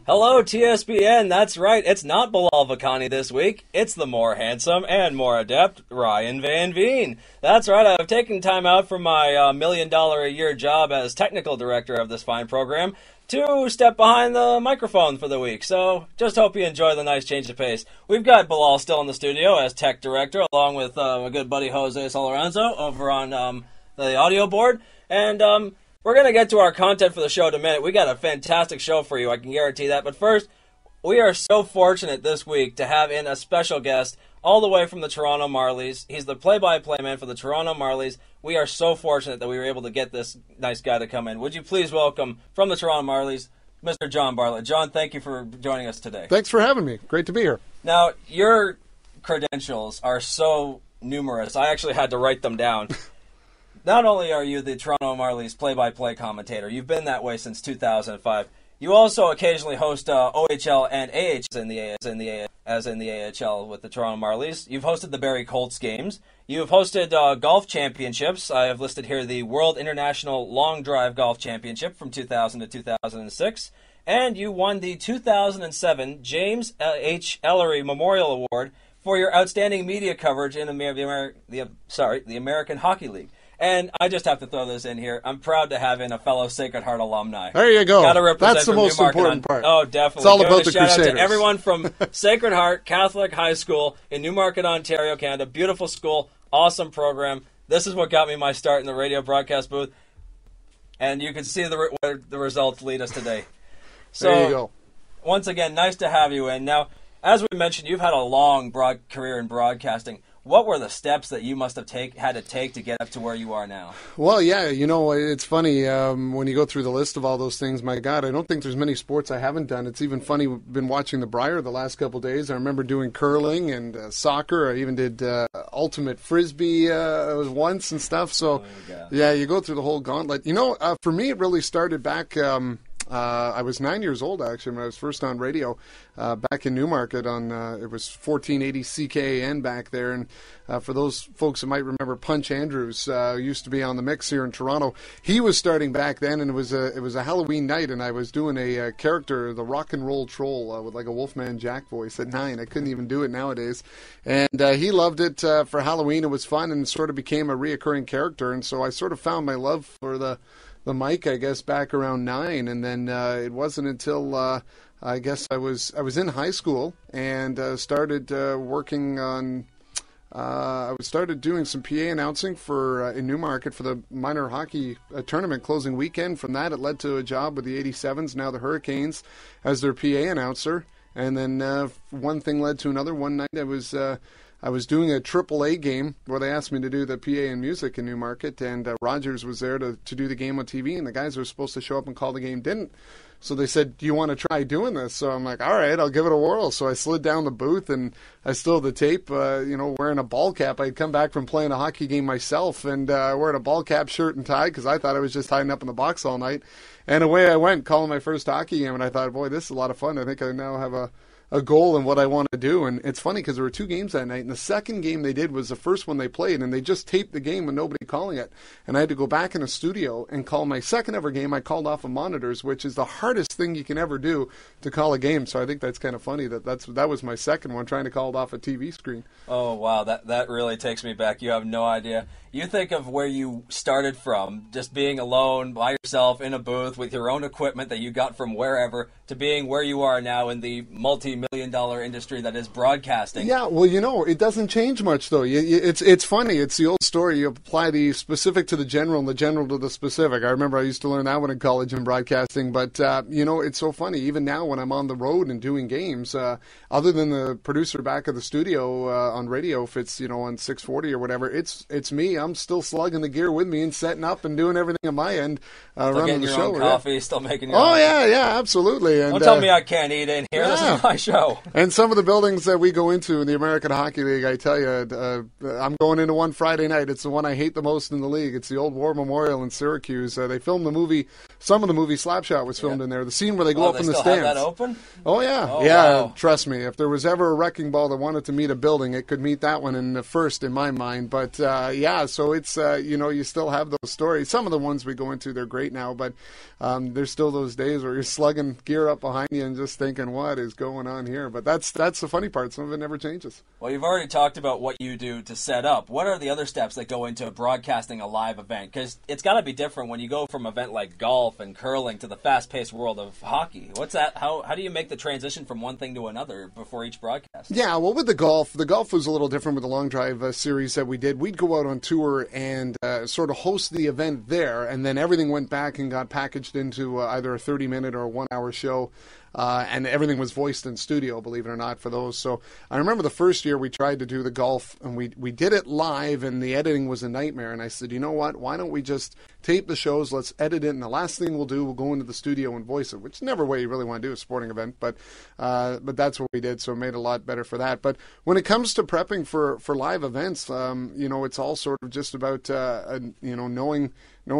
Hello, TSPN. That's right. It's not Bilal Vakani this week. It's the more handsome and more adept Ryan Vanveen. That's right. I've taken time out from my $1 million a year job as technical director of this fine program to step behind the microphone for the week. So just hope you enjoy the nice change of pace. We've got Bilal still in the studio as tech director, along with my good buddy Jose Solorzano over on the audio board. And we're going to get to our content for the show in a minute. We got a fantastic show for you, I can guarantee that. But first, we are so fortunate this week to have in a special guest all the way from the Toronto Marlies. He's the play-by-play man for the Toronto Marlies. We are so fortunate that we were able to get this nice guy to come in. Would you please welcome from the Toronto Marlies, Mr. John Bartlett. John, thank you for joining us today. Thanks for having me. Great to be here. Now, your credentials are so numerous, I actually had to write them down. Not only are you the Toronto Marlies play-by-play commentator, you've been that way since 2005. You also occasionally host OHL and AHL as in the AHL with the Toronto Marlies. You've hosted the Barrie Colts games. You've hosted golf championships. I have listed here the World International Long Drive Golf Championship from 2000 to 2006. And you won the 2007 James H. Ellery Memorial Award for your outstanding media coverage in the American Hockey League. And I just have to throw this in here. I'm proud to have in a fellow Sacred Heart alumni. There you go. Gotta represent That's the most important part. Oh, definitely. It's all about the Crusaders. Crusaders. Shout out to everyone from Sacred Heart Catholic High School in Newmarket, Ontario, Canada. Beautiful school, awesome program. This is what got me my start in the radio broadcast booth. And you can see where the results lead us today. So, there you go. Once again, nice to have you in. Now, as we mentioned, you've had a long career in broadcasting. What were the steps that you must have had to take to get up to where you are now? Well, yeah, it's funny when you go through the list of all those things. My God, I don't think there's many sports I haven't done. It's even funny. We've been watching the Brier the last couple of days. I remember doing curling and soccer. I even did ultimate frisbee once and stuff. So, yeah, you go through the whole gauntlet. For me, it really started back. I was 9 years old, actually, when I was first on radio back in Newmarket on, it was 1480 CKAN back there. And for those folks that might remember, Punch Andrews used to be on the mix here in Toronto. He was starting back then, and it was a Halloween night, and I was doing a character, the rock and roll troll, with like a Wolfman Jack voice at 9. I couldn't even do it nowadays. And he loved it for Halloween. It was fun, and sort of became a reoccurring character. And so I sort of found my love for the mic, I guess, back around 9, and then it wasn't until I guess I was in high school and started working on. I started doing some PA announcing for in Newmarket for the minor hockey tournament closing weekend. From that, it led to a job with the 87s, now the Hurricanes, as their PA announcer. And then one thing led to another. One night I was doing a AAA game where they asked me to do the PA and music in Newmarket, and Rogers was there to do the game on TV, and the guys who were supposed to show up and call the game didn't. So they said, do you want to try doing this? So I'm like, all right, I'll give it a whirl. So I slid down the booth, and I still have the tape, wearing a ball cap. I'd come back from playing a hockey game myself and wearing a ball cap, shirt, and tie because I thought I was just hiding up in the box all night. And away I went, calling my first hockey game, and I thought, boy, this is a lot of fun. I think I now have a goal in what I want to do. And it's funny because there were two games that night, and the second game they did was the first one they played, and they just taped the game with nobody calling it. And I had to go back in the studio and call my second ever game. I called off of monitors, which is the hardest thing you can ever do to call a game. So I think that's kind of funny that was my second one, trying to call it off a TV screen. Oh, wow, that really takes me back. You have no idea. You think of where you started from, just being alone by yourself in a booth with your own equipment that you got from wherever, to being where you are now in the multi-million-dollar industry that is broadcasting. Yeah, well, it doesn't change much, though. It's funny. It's the old story. You apply the specific to the general and the general to the specific. I remember I used to learn that one in college in broadcasting. But, it's so funny. Even now when I'm on the road and doing games, other than the producer back of the studio on radio, if it's, on 640 or whatever, it's me. I'm still slugging the gear with me and setting up and doing everything on my end, running the show. Still getting your own coffee, still making your own. own. Yeah, absolutely. And, don't tell me I can't eat in here. Yeah. This is my show. And some of the buildings that we go into in the American Hockey League, I tell you, I'm going into one Friday night. It's the one I hate the most in the league. It's the old War Memorial in Syracuse. They filmed the movie. Some of the movie Slapshot was filmed in there. The scene where they go up in the stands. Have that open? Oh, yeah. Oh, yeah, wow. Trust me. If there was ever a wrecking ball that wanted to meet a building, it could meet that one in the first, in my mind. But, yeah, so it's, you still have those stories. Some of the ones we go into, they're great now, but there's still those days where you're slugging gear up behind you and just thinking, what is going on here? But that's the funny part. Some of it never changes. Well, you've already talked about what you do to set up. What are the other steps that go into broadcasting a live event? Because it's got to be different when you go from an event like golf and curling to the fast-paced world of hockey. What's that? How do you make the transition from one thing to another before each broadcast? Yeah, well, with the golf was a little different with the long drive series that we did. We'd go out on tour and sort of host the event there, and then everything went back and got packaged into either a 30-minute or a 1-hour show. And everything was voiced in studio, believe it or not, for those. So I remember the first year we tried to do the golf, and we did it live, and the editing was a nightmare. And I said, you know what? Why don't we just tape the shows? Let's edit it, and the last thing we'll do, we'll go into the studio and voice it, which is never what you really want to do a sporting event. But that's what we did, so it made it a lot better for that. But when it comes to prepping for live events, it's all sort of just about knowing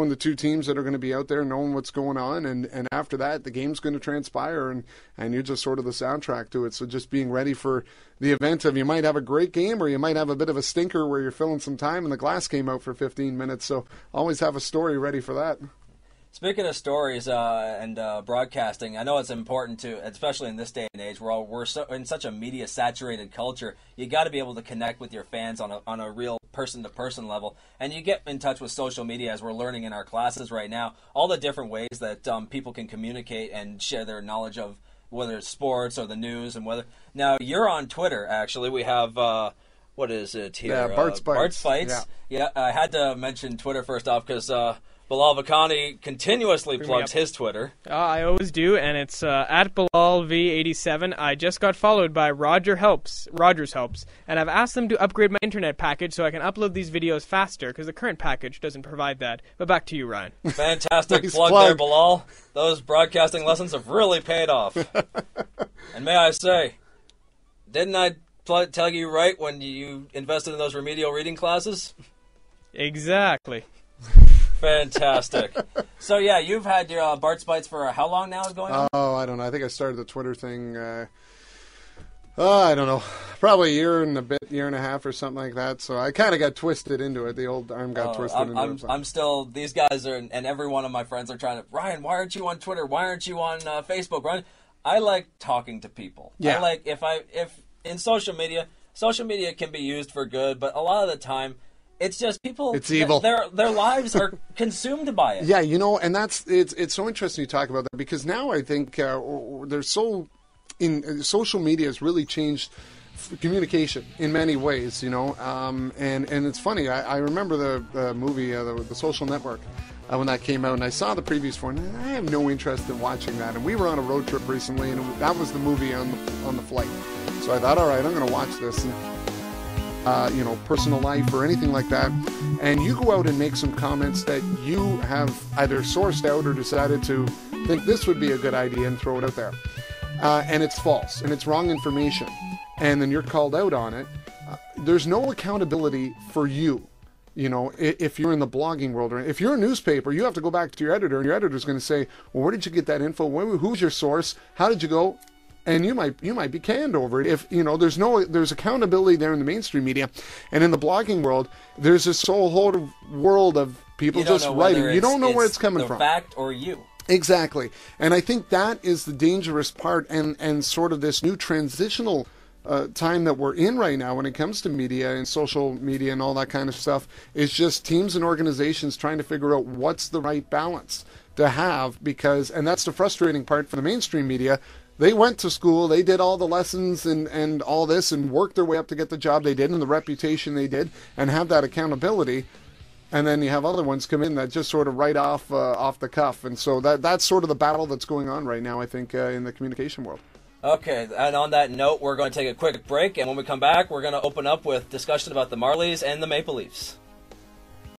the two teams that are going to be out there, knowing what's going on, and after that, the game's going to transpire, and you're just sort of the soundtrack to it. So just being ready for the event of, you might have a great game, or you might have a bit of a stinker where you're filling some time and the glass came out for 15 minutes. So always have a story ready for that. Speaking of stories and broadcasting, I know it's important to, especially in this day and age, we're in such a media-saturated culture. You got to be able to connect with your fans on a real person-to-person level, and you get in touch with social media, as we're learning in our classes right now. All the different ways that people can communicate and share their knowledge of whether it's sports or the news, and whether now you're on Twitter. Actually, we have. What is it here? Yeah, Bart's Fights. Yeah, I had to mention Twitter first off because Bilal Vakani continuously plugs his Twitter. I always do, and it's at BilalV87. I just got followed by Rogers Helps, and I've asked them to upgrade my internet package so I can upload these videos faster, because the current package doesn't provide that. But back to you, Ryan. Fantastic plug there, Bilal. Those broadcasting lessons have really paid off. And may I say, didn't I tell you right when you invested in those remedial reading classes? Exactly. Fantastic. So, yeah, you've had your Bart's Bites for how long now is going on? Oh, I don't know. I think I started the Twitter thing, I don't know, probably a year and a half or something like that. So I kind of got twisted into it. The old arm got twisted into it. I'm still, these guys are, and every one of my friends are trying to, Ryan, why aren't you on Twitter? Why aren't you on Facebook? Ryan, I like talking to people. Yeah. I like, if in social media can be used for good, but a lot of the time, it's just people. It's evil. Their lives are consumed by it. Yeah, and it's so interesting you talk about that, because now I think social media has really changed communication in many ways, and it's funny. I remember the movie, the Social Network, when that came out, and I saw the previews for it, and I have no interest in watching that. And we were on a road trip recently, and that was the movie on the flight. So I thought, all right, I'm going to watch this. And, personal life or anything like that, and you go out and make some comments that you have either sourced out or decided to think this would be a good idea and throw it out there, and it's false and it's wrong information, and then you're called out on it. There's no accountability for you. If you're in the blogging world, or if you're a newspaper, you have to go back to your editor, and your editor's going to say, well, where did you get that info? Who's your source? How did you go? And you might be canned over it if there's accountability there in the mainstream media, and in the blogging world there's this whole world of people just writing. You don't know where it's coming from. Fact or you. Exactly, and I think that is the dangerous part, and sort of this new transitional time that we're in right now when it comes to media and social media and all that kind of stuff, is just teams and organizations trying to figure out what's the right balance to have, and that's the frustrating part for the mainstream media. They went to school, they did all the lessons and all this, and worked their way up to get the job they did and the reputation they did, and have that accountability. And then you have other ones come in that just sort of write off the cuff. And so that's sort of the battle that's going on right now, I think, in the communication world. Okay, and on that note, we're going to take a quick break, and when we come back, we're going to open up with discussion about the Marlies and the Maple Leafs.